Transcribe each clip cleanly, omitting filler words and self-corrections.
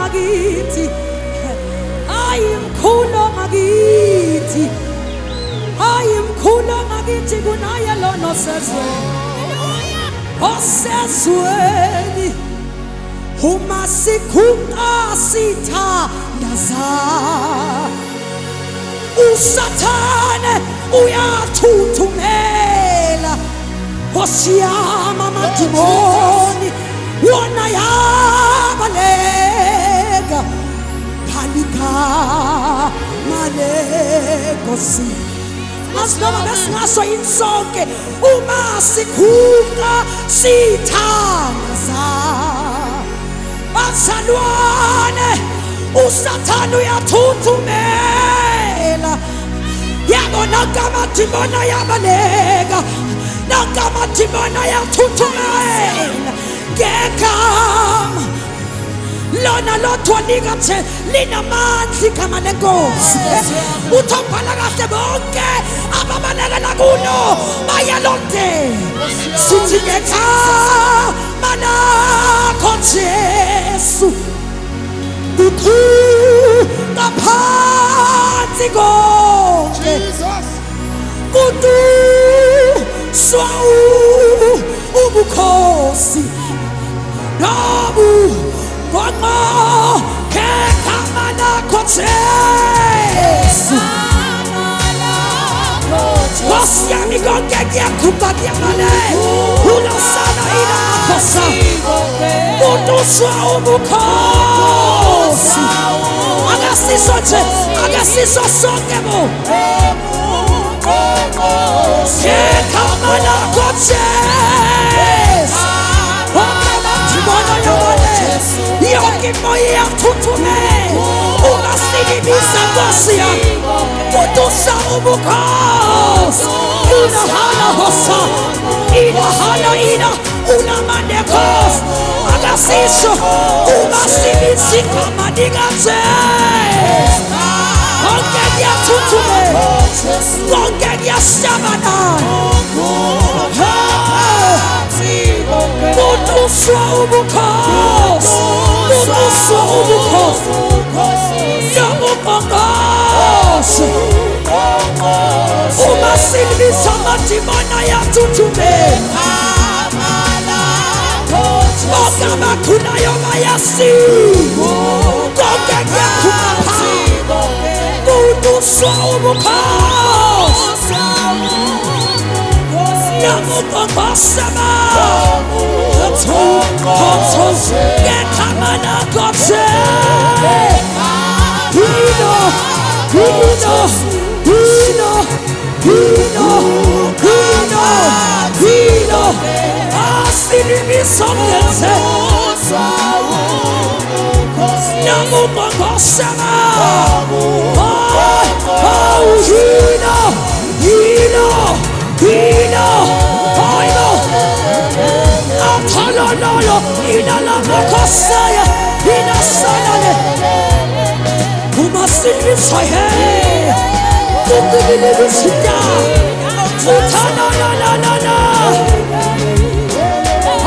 ngakithi hayi mkhulu ngakithi hayi mkhulu ngakithi kunaye lona osezweni uma siguqa sithandaza usathane uyathuthumela osiyama amadimoni wona yabaleka phalika malekosi asinoma besingaso insonke uma siguqa sithandaza bazalwane usathane uyathuthumela yabona kamadimoni yabaleka nakamadimoni yathuthumela ngegama lona lothonika nje linamandla igama lenkosi uthobhala kahle bonke ababalekela kulo bayalondela sithi ngegama lakho Jesu ngaphansi konke kudu swawu ubukhosi nobu bongo ngegama lakho Jesu Kosi yami konke ngiyakhupha ngiyamale ulosana inakhosa uduswa ubukhosi akasiso nje akasiso sonke bo ngegama lakho Jesu yonke moya yathuthumela ungasilibisa Nkosi yami udusa ubukhosi inahala hosa inahala ina unamande khosi akasisho ungasilibisa igama likaJesu konke kuyathuthumela konke kuyashabalala uduswa ubukhosi uduswa ubukhosi nobubongozi uma silibisa amadimoni yathuthumela bonke abakhulayo bayasiwa konke kuyakhupha uduswa ubukhosi nobubongozi ngegama lakho asilibisa ngeze nobubongozi Atololo inalamakosaya inasalale umasilisa he kukubilibisita utanananana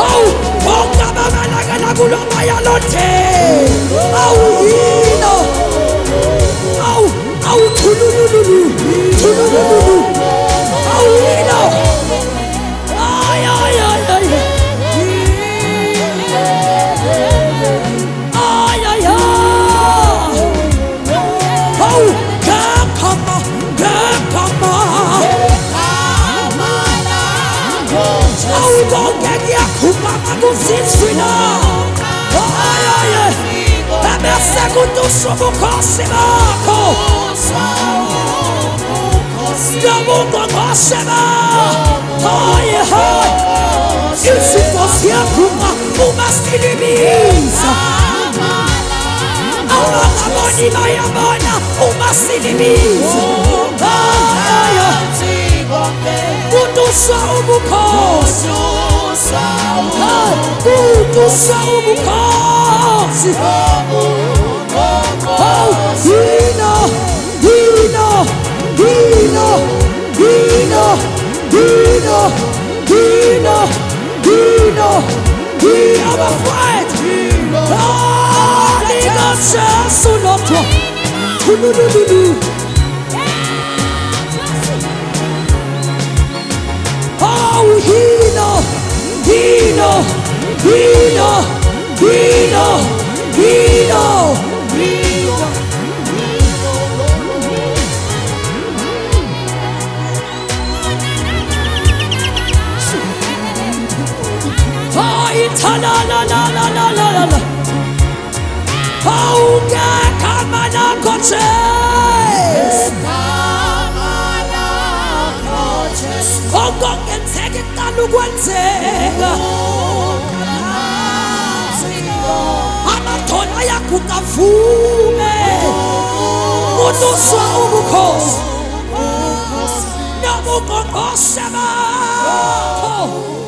au bonga babalagala kuloma yalote au hino au tulululu au hino ay uduswa ubukhosi bakho nobubongozi bakho izifo ziyaphuma uma silibisa abangaboni bayabona uma silibisa uduswa ubukhosi uduswa ubukhosi Be our fight. Holy God. Jesu lodwa. Oh, hilo. Oh, la. Oh, kamana koche. Ongongenzeka iqala ukwenzeka. Amathona ayaguqa vume. Uluswa ubukhosi. Nobungqongqoshe bakho.